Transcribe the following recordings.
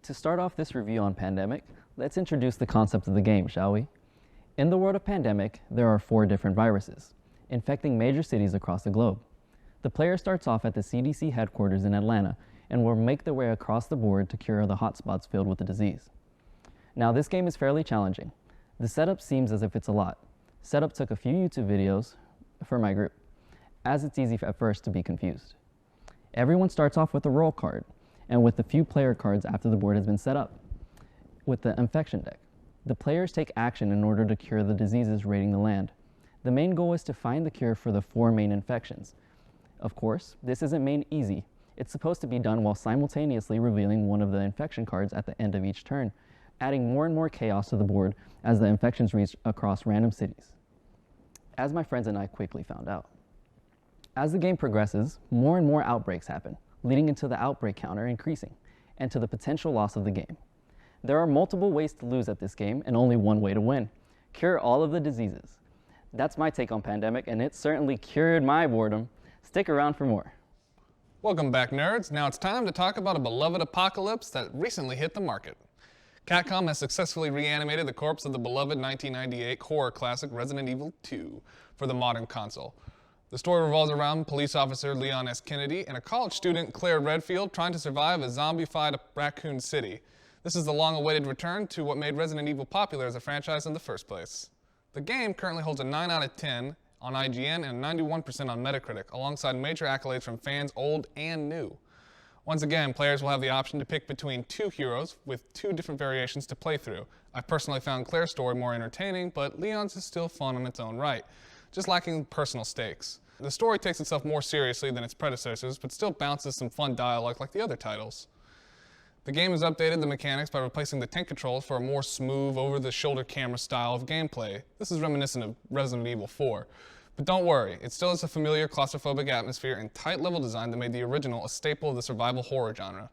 To start off this review on Pandemic, let's introduce the concept of the game, shall we? In the world of Pandemic, there are 4 different viruses, infecting major cities across the globe. The player starts off at the CDC headquarters in Atlanta and will make their way across the board to cure the hotspots filled with the disease. Now, this game is fairly challenging. The setup seems as if it's a lot. Setup took a few YouTube videos for my group, as it's easy at first to be confused. Everyone starts off with a roll card, and with a few player cards after the board has been set up. With the infection deck, the players take action in order to cure the diseases raiding the land. The main goal is to find the cure for the 4 main infections. Of course, this isn't made easy. It's supposed to be done while simultaneously revealing one of the infection cards at the end of each turn, adding more and more chaos to the board as the infections reach across random cities, as my friends and I quickly found out. As the game progresses, more and more outbreaks happen, leading into the outbreak counter increasing, and to the potential loss of the game. There are multiple ways to lose at this game, and only one way to win: cure all of the diseases. That's my take on Pandemic, and it certainly cured my boredom. Stick around for more. Welcome back, nerds. Now it's time to talk about a beloved apocalypse that recently hit the market. Capcom has successfully reanimated the corpse of the beloved 1998 horror classic Resident Evil 2 for the modern console. The story revolves around police officer Leon S. Kennedy and a college student, Claire Redfield, trying to survive a zombified Raccoon City. This is the long-awaited return to what made Resident Evil popular as a franchise in the first place. The game currently holds a 9 out of 10 on IGN and 91% on Metacritic, alongside major accolades from fans old and new. Once again, players will have the option to pick between 2 heroes with 2 different variations to play through. I personally found Claire's story more entertaining, but Leon's is still fun in its own right, just lacking personal stakes. The story takes itself more seriously than its predecessors, but still bounces some fun dialogue like the other titles. The game has updated the mechanics by replacing the tank controls for a more smooth, over-the-shoulder camera style of gameplay. This is reminiscent of Resident Evil 4. But don't worry, it still has a familiar claustrophobic atmosphere and tight level design that made the original a staple of the survival horror genre.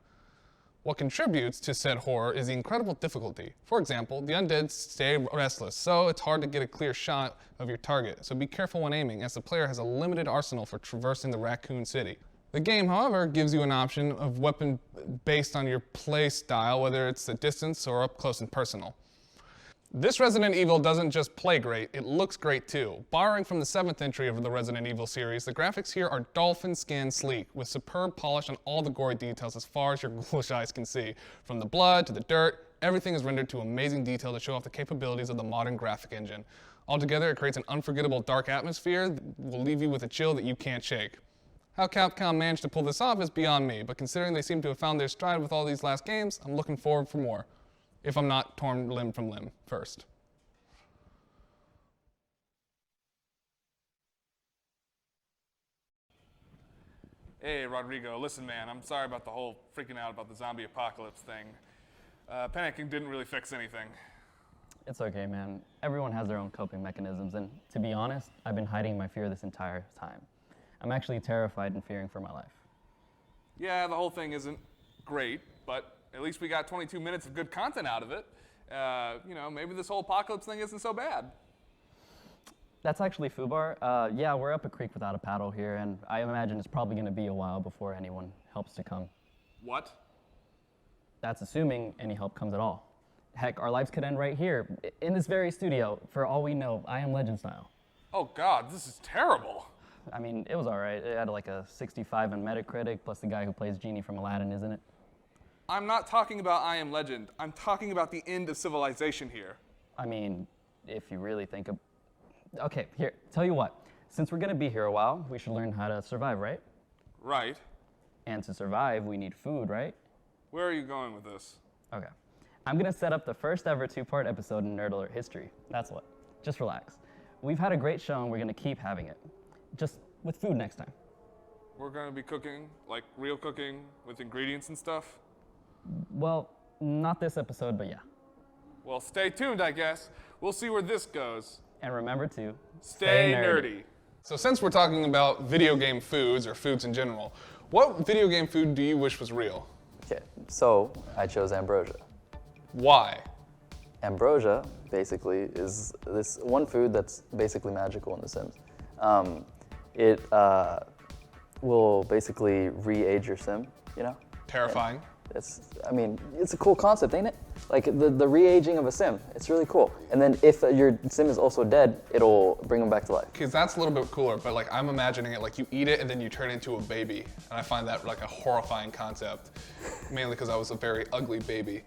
What contributes to said horror is the incredible difficulty. For example, the undead stay restless, so it's hard to get a clear shot of your target, so be careful when aiming, as the player has a limited arsenal for traversing the Raccoon City. The game, however, gives you an option of weapon based on your play style, whether it's at distance or up close and personal. This Resident Evil doesn't just play great, it looks great too. Borrowing from the 7th entry of the Resident Evil series, the graphics here are dolphin skin sleek, with superb polish on all the gory details as far as your ghoulish eyes can see. From the blood to the dirt, everything is rendered to amazing detail to show off the capabilities of the modern graphic engine. Altogether, it creates an unforgettable dark atmosphere that will leave you with a chill that you can't shake. How Capcom managed to pull this off is beyond me, but considering they seem to have found their stride with all these last games, I'm looking forward for more. If I'm not torn limb from limb first. Hey, Rodrigo, listen, man, I'm sorry about the whole freaking out about the zombie apocalypse thing. Panicking didn't really fix anything. It's okay, man. Everyone has their own coping mechanisms, and to be honest, I've been hiding my fear this entire time. I'm actually terrified and fearing for my life. Yeah, the whole thing isn't great, but at least we got 22 minutes of good content out of it. Maybe this whole apocalypse thing isn't so bad. That's actually Fubar. Yeah, we're up a creek without a paddle here, and I imagine it's probably going to be a while before anyone helps to come. What? That's assuming any help comes at all. Heck, our lives could end right here, in this very studio, for all we know, I Am Legend style. Oh God, this is terrible. I mean, it was all right. It had like a 65 on Metacritic, plus the guy who plays Genie from Aladdin, isn't it? I'm not talking about I Am Legend. I'm talking about the end of civilization here. I mean, if you really think of... Okay, here, tell you what. Since we're going to be here a while, we should learn how to survive, right? Right. And to survive, we need food, right? Where are you going with this? Okay. I'm going to set up the first ever 2-part episode in Nerd Alert history. That's what. Just relax. We've had a great show, and we're going to keep having it. Just with food next time. We're going to be cooking, like real cooking, with ingredients and stuff? Well, not this episode, but yeah. Well, stay tuned, I guess. We'll see where this goes. And remember to stay nerdy. So since we're talking about video game foods, or foods in general, what video game food do you wish was real? Okay, so I chose ambrosia. Why? Ambrosia, basically, is this one food that's basically magical in The Sims. It will basically re-age your sim, you know? Terrifying. I mean, it's a cool concept, ain't it? Like the re-aging of a sim. It's really cool. And then if your sim is also dead, it'll bring them back to life. Because that's a little bit cooler, but like I'm imagining it like you eat it and then you turn into a baby. And I find that like a horrifying concept, mainly because I was a very ugly baby.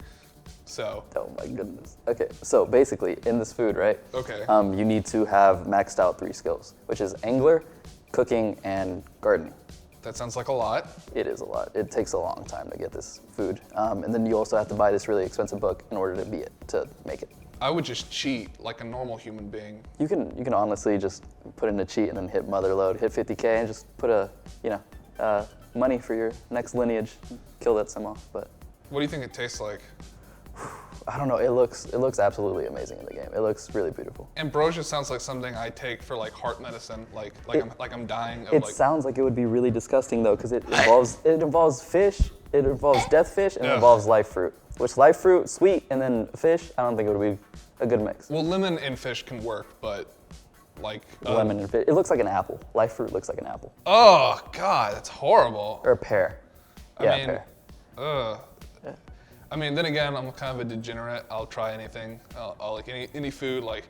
So. Oh my goodness. Okay, so basically in this food, right? Okay. You need to have maxed out 3 skills, which is angler, cooking, and gardening. That sounds like a lot. It is a lot. It takes a long time to get this food. And then you also have to buy this really expensive book in order to make it. I would just cheat like a normal human being. You can honestly just put in a cheat and then hit mother load, hit 50K and just put money for your next lineage, kill that sim off. But What do you think it tastes like? I don't know, it looks absolutely amazing in the game. It looks really beautiful. Ambrosia sounds like something I take for like heart medicine, like I'm dying of It like. sounds like it would be really disgusting though, because it involves fish, it involves death fish, and it Ugh. involves life fruit. Which life fruit, sweet, and then fish, I don't think it would be a good mix. Well, lemon and fish can work, but like. Lemon and fish, it looks like an apple. Life fruit looks like an apple. Oh God, that's horrible. Or a pear. I mean, pear. Ugh. I mean, then again, I'm kind of a degenerate. I'll try anything. I'll like any food. Like,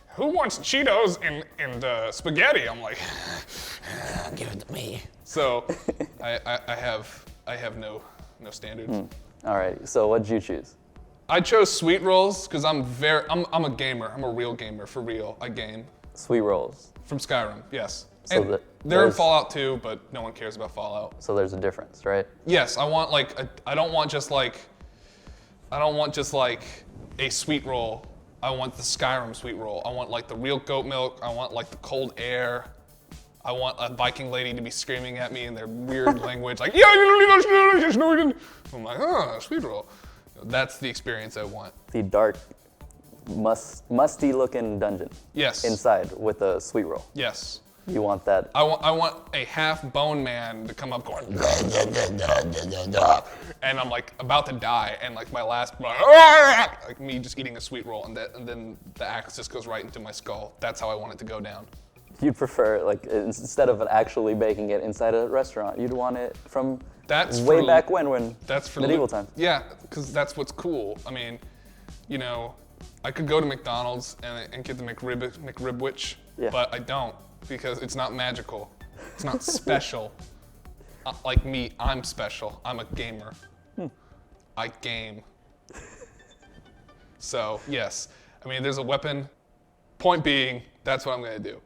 who wants Cheetos and spaghetti? I'm like, give it to me. So, I have no standards. All right, so what'd you choose? I chose sweet rolls because I'm a gamer. I'm a real gamer for real. I game Sweet rolls. from Skyrim. Yes. So And that- they're in there's- Fallout 2, but no one cares about Fallout. So there's a difference, right? Yes, I want like I don't want just like a sweet roll. I want the Skyrim sweet roll. I want like the real goat milk. I want like the cold air. I want a Viking lady to be screaming at me in their weird language, like yeah, I'm like, sweet roll. That's the experience I want. The dark, musty looking dungeon. Yes. Inside with a sweet roll. Yes. You want that? I want a half bone man to come up going, and I'm like about to die, and like my last, like me just eating a sweet roll, and then the axe just goes right into my skull. That's how I want it to go down. You'd prefer, like, instead of actually baking it inside a restaurant, you'd want it from way back when that's for medieval times. Yeah, because that's what's cool. I mean, you know, I could go to McDonald's and get the McRibwich, Yeah. but I don't because it's not magical. It's not special. Like me, I'm special. I'm a gamer. I game. So, yes. I mean, there's a weapon. Point being, that's what I'm going to do.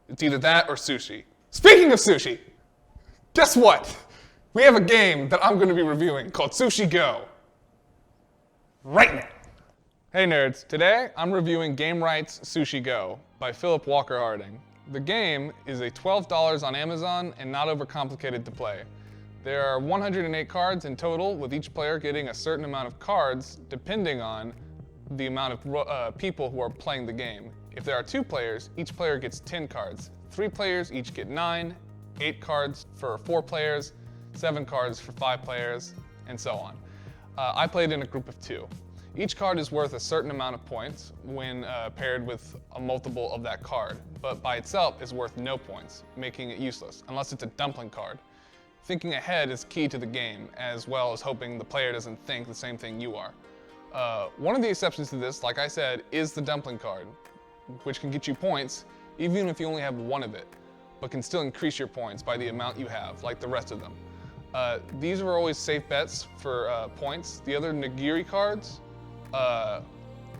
It's either that or sushi. Speaking of sushi, guess what? We have a game that I'm going to be reviewing called Sushi Go. Right now. Hey nerds, today I'm reviewing Game Right's Sushi Go by Philip Walker Harding. The game is a $12 on Amazon and not overcomplicated to play. There are 108 cards in total, with each player getting a certain amount of cards depending on the amount of people who are playing the game. If there are 2 players, each player gets 10 cards. 3 players each get 9, 8 cards for 4 players, 7 cards for 5 players, and so on. I played in a group of 2. Each card is worth a certain amount of points when paired with a multiple of that card, but by itself is worth no points, making it useless, unless it's a dumpling card. Thinking ahead is key to the game, as well as hoping the player doesn't think the same thing you are. One of the exceptions to this, like I said, is the dumpling card, which can get you points even if you only have 1 of it, but can still increase your points by the amount you have, like the rest of them. These are always safe bets for points. The other Nagiri cards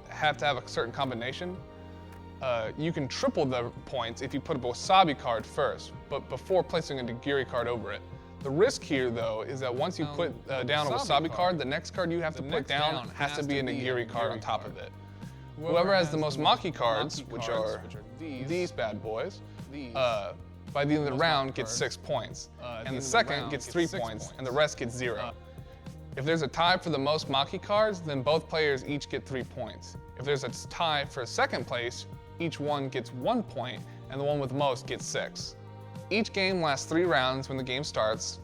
have to have a certain combination. You can triple the points if you put a wasabi card first, but before placing a nigiri card over it. The risk here, though, is that once you put down a wasabi card, the next card you have to put down has to be a nigiri card on top of it. Whoever has the most maki cards, which are these bad boys, by the end of the round gets 6 points, and the second gets 3 points, and the rest gets 0. If there's a tie for the most Maki cards, then both players each get 3 points. If there's a tie for second place, each one gets 1 point, and the one with the most gets 6. Each game lasts 3 rounds when the game starts.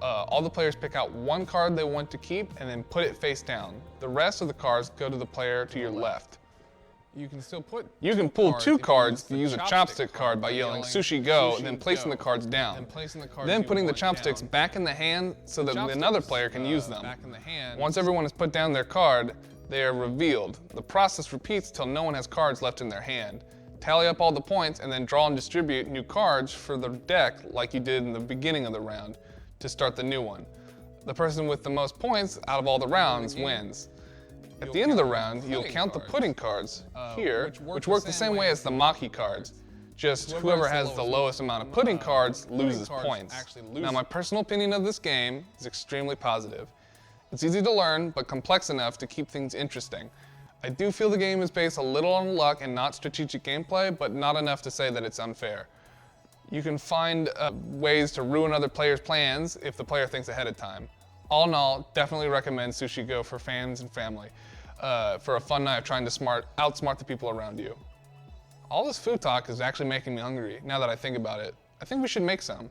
All the players pick out 1 card they want to keep and then put it face down. The rest of the cards go to the player to your left. You can pull two cards to use a chopstick card by yelling sushi go and then placing the cards down. Then putting the chopsticks back in the hand so that another player can use them. Once everyone has put down their card, they are revealed. The process repeats till no one has cards left in their hand. Tally up all the points and then draw and distribute new cards for the deck like you did in the beginning of the round to start the new one. The person with the most points out of all the rounds wins. At the end of the round, you'll count the pudding cards here, which work the same way as the maki cards. Just whoever has the lowest amount of pudding cards loses points. Now, my personal opinion of this game is extremely positive. It's easy to learn, but complex enough to keep things interesting. I do feel the game is based a little on luck and not strategic gameplay, but not enough to say that it's unfair. You can find ways to ruin other players' plans if the player thinks ahead of time. All in all, definitely recommend Sushi Go for fans and family, for a fun night of trying to outsmart the people around you. All this food talk is actually making me hungry now that I think about it. I think we should make some.